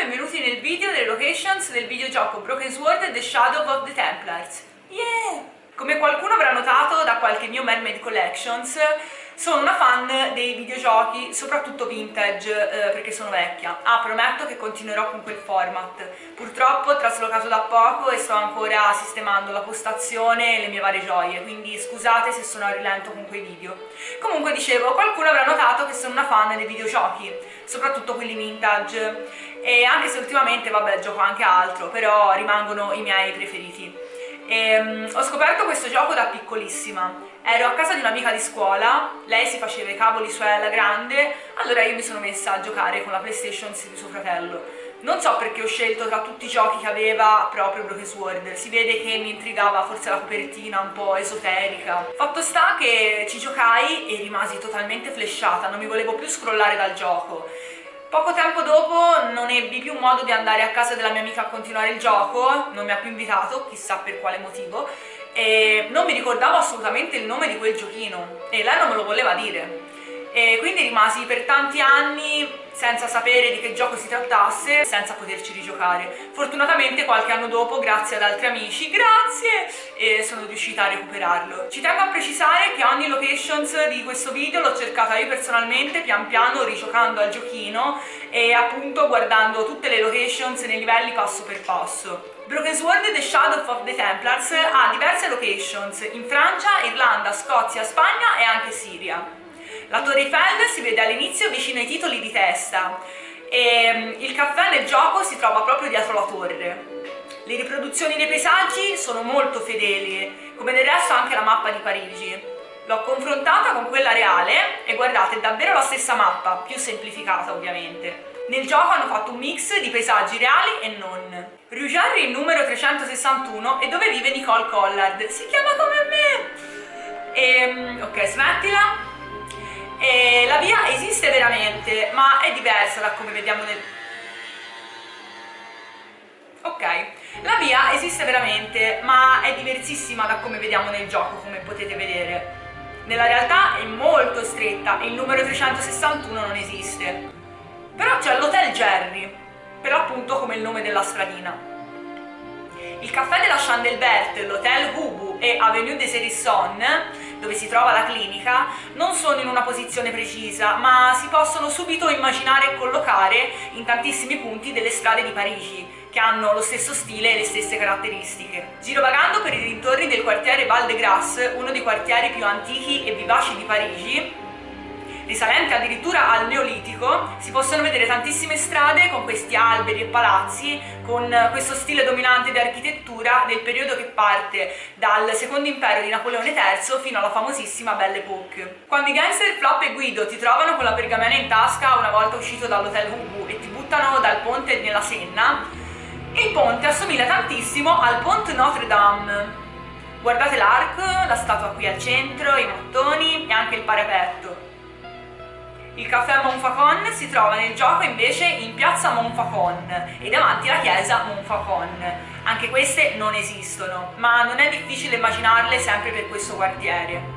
benvenuti nel video delle locations del videogioco Broken Sword The Shadow of the Templars. Yeah! Come qualcuno avrà notato da qualche mio Mermaid Collections, sono una fan dei videogiochi, soprattutto vintage, perché sono vecchia. Prometto che continuerò con quel format. Purtroppo ho traslocato da poco e sto ancora sistemando la postazione e le mie varie gioie, quindi scusate se sono a rilento con quei video. Comunque dicevo, qualcuno avrà notato che sono una fan dei videogiochi, soprattutto quelli vintage, e anche se ultimamente, vabbè, gioco anche altro, però rimangono i miei preferiti. Ho scoperto questo gioco da piccolissima. Ero a casa di un'amica di scuola, lei si faceva i cavoli suoi alla grande, allora io mi sono messa a giocare con la PlayStation di suo fratello. Non so perché ho scelto tra tutti i giochi che aveva proprio Broken Sword, si vede che mi intrigava forse la copertina un po' esoterica. Fatto sta che ci giocai e rimasi totalmente flashata, non mi volevo più scrollare dal gioco. Poco tempo dopo non ebbi più modo di andare a casa della mia amica a continuare il gioco, non mi ha più invitato, chissà per quale motivo, e non mi ricordavo assolutamente il nome di quel giochino e lei non me lo voleva dire. E quindi rimasi per tanti anni senza sapere di che gioco si trattasse, senza poterci rigiocare. Fortunatamente qualche anno dopo, grazie ad altri amici, grazie, sono riuscita a recuperarlo. Ci tengo a precisare che ogni locations di questo video l'ho cercata io personalmente, pian piano rigiocando al giochino e appunto guardando tutte le locations nei livelli passo per passo. Broken Sword The Shadow of the Templars ha diverse locations in Francia, Irlanda, Scozia, Spagna e anche Siria. La Torre Eiffel si vede all'inizio vicino ai titoli di testa e il caffè nel gioco si trova proprio dietro la torre. Le riproduzioni dei paesaggi sono molto fedeli, come del resto anche la mappa di Parigi. L'ho confrontata con quella reale e guardate, è davvero la stessa mappa, più semplificata ovviamente. Nel gioco hanno fatto un mix di paesaggi reali e non. Rujarri il numero 361 è dove vive Nicole Collard, si chiama come me! Ok, smettila. La via esiste veramente, ma è diversa da come vediamo nel... Ok, la via esiste veramente, ma è diversissima da come vediamo nel gioco, come potete vedere. Nella realtà è molto stretta e il numero 361 non esiste. Però c'è l'Hotel Jerry, per appunto come il nome della stradina. Il caffè della Chandelbert, l'Hotel Hubu e Avenue des Hérissons, dove si trova la clinica, non sono in una posizione precisa, ma si possono subito immaginare e collocare in tantissimi punti delle strade di Parigi, che hanno lo stesso stile e le stesse caratteristiche. Girovagando per i dintorni del quartiere Val de Grace, uno dei quartieri più antichi e vivaci di Parigi, risalente addirittura al Neolitico, si possono vedere tantissime strade con questi alberi e palazzi, con questo stile dominante di architettura del periodo che parte dal secondo impero di Napoleone III fino alla famosissima Belle Époque. Quando i gangster Flop e Guido ti trovano con la pergamena in tasca una volta uscito dall'Hotel Hubu e ti buttano dal ponte nella Senna, il ponte assomiglia tantissimo al Ponte Notre Dame. Guardate l'arco, la statua qui al centro, i mattoni e anche il parapetto. Il caffè Montfaucon si trova nel gioco invece in piazza Montfaucon e davanti alla chiesa Montfaucon. Anche queste non esistono, ma non è difficile immaginarle sempre per questo quartiere.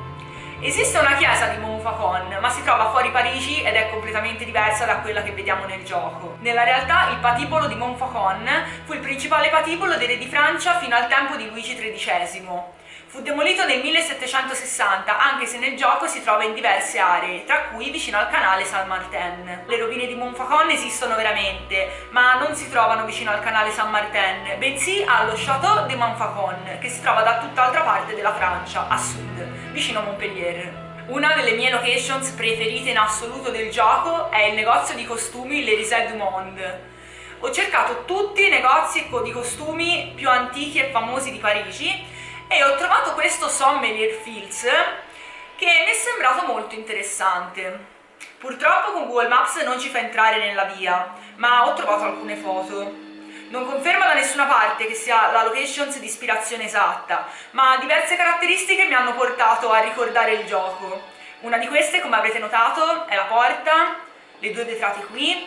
Esiste una chiesa di Montfaucon, ma si trova fuori Parigi ed è completamente diversa da quella che vediamo nel gioco. Nella realtà il patibolo di Montfaucon fu il principale patibolo dei re di Francia fino al tempo di Luigi XIII. Fu demolito nel 1760, anche se nel gioco si trova in diverse aree, tra cui vicino al canale Saint-Martin. Le rovine di Montfaucon esistono veramente, ma non si trovano vicino al canale Saint-Martin, bensì allo Château de Montfaucon, che si trova da tutt'altra parte della Francia, a sud, vicino a Montpellier. Una delle mie locations preferite in assoluto del gioco è il negozio di costumi Le Risée du Monde. Ho cercato tutti i negozi di costumi più antichi e famosi di Parigi e ho trovato questo Sommelier Fields che mi è sembrato molto interessante. Purtroppo con Google Maps non ci fa entrare nella via, ma ho trovato alcune foto. Non conferma da nessuna parte che sia la location di ispirazione esatta, ma diverse caratteristiche mi hanno portato a ricordare il gioco. Una di queste, come avrete notato, è la porta, le due vetrate qui,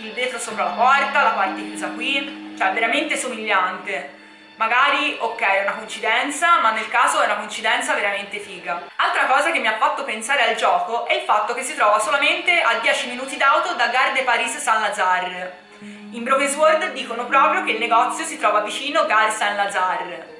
il vetro sopra la porta, la parte chiusa qui, cioè veramente somigliante. Magari, ok, è una coincidenza, ma nel caso è una coincidenza veramente figa. Altra cosa che mi ha fatto pensare al gioco è il fatto che si trova solamente a 10 minuti d'auto da Gare de Paris Saint-Lazare. In Broken Sword dicono proprio che il negozio si trova vicino Gare Saint-Lazare.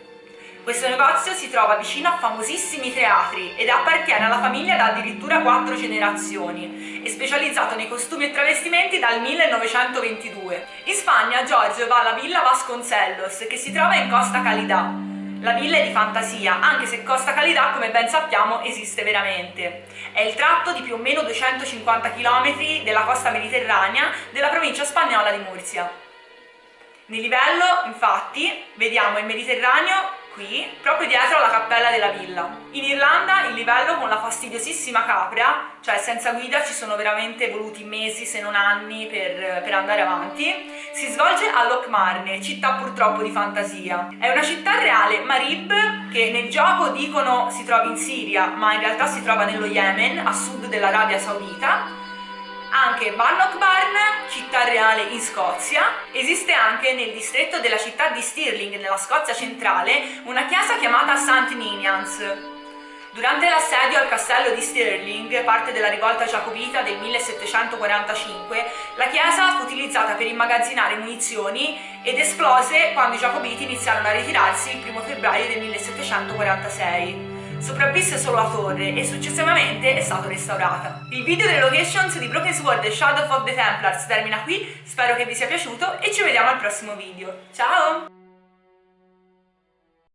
Questo negozio si trova vicino a famosissimi teatri ed appartiene alla famiglia da addirittura 4 generazioni. È specializzato nei costumi e travestimenti dal 1922. In Spagna Giorgio va alla Villa Vasconcelos, che si trova in Costa Calidà. La villa è di fantasia, anche se Costa Calidà, come ben sappiamo, esiste veramente. È il tratto di più o meno 250 km della costa mediterranea della provincia spagnola di Murcia. Nel livello, infatti, vediamo il Mediterraneo qui, proprio dietro alla cappella della villa. In Irlanda il livello con la fastidiosissima Capra, cioè senza guida ci sono veramente voluti mesi se non anni per andare avanti, si svolge a Lochmarne, città purtroppo di fantasia. È una città reale, Marib, che nel gioco dicono si trova in Siria, ma in realtà si trova nello Yemen, a sud dell'Arabia Saudita. Anche Bannockburn, città reale in Scozia. Esiste anche nel distretto della città di Stirling, nella Scozia centrale, una chiesa chiamata St. Ninians. Durante l'assedio al castello di Stirling, parte della rivolta giacobita del 1745, la chiesa fu utilizzata per immagazzinare munizioni ed esplose quando i giacobiti iniziarono a ritirarsi il 1 febbraio del 1746. Sopravvisse solo la torre e successivamente è stata restaurata. Il video delle locations di Broken Sword e Shadow of the Templars termina qui, spero che vi sia piaciuto e ci vediamo al prossimo video. Ciao!